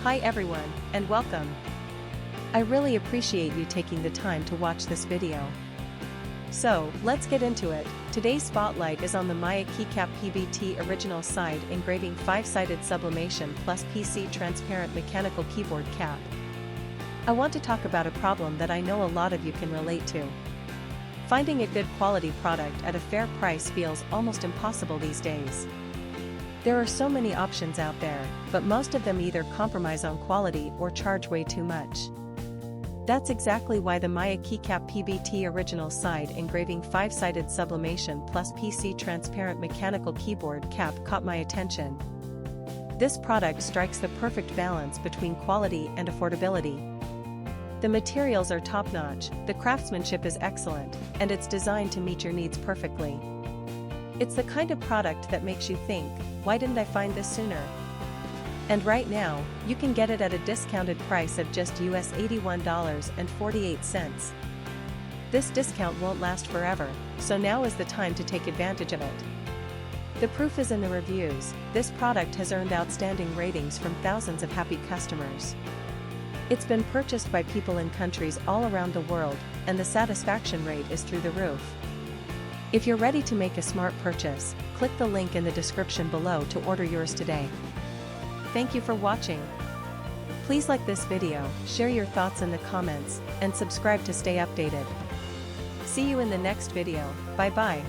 Hi everyone, and welcome. I really appreciate you taking the time to watch this video. So, let's get into it. Today's spotlight is on the Maya Keycap PBT original side engraving 5-sided sublimation plus PC transparent mechanical keyboard cap. I want to talk about a problem that I know a lot of you can relate to. Finding a good quality product at a fair price feels almost impossible these days. There are so many options out there, but most of them either compromise on quality or charge way too much. That's exactly why the Maya Keycap PBT original side engraving 5-sided sublimation plus PC transparent mechanical keyboard cap caught my attention. This product strikes the perfect balance between quality and affordability. The materials are top-notch, the craftsmanship is excellent, and it's designed to meet your needs perfectly. It's the kind of product that makes you think, why didn't I find this sooner? And right now, you can get it at a discounted price of just US $81.48. This discount won't last forever, so now is the time to take advantage of it. The proof is in the reviews. This product has earned outstanding ratings from thousands of happy customers. It's been purchased by people in countries all around the world, and the satisfaction rate is through the roof. If you're ready to make a smart purchase, click the link in the description below to order yours today. Thank you for watching. Please like this video, share your thoughts in the comments, and subscribe to stay updated. See you in the next video. Bye bye.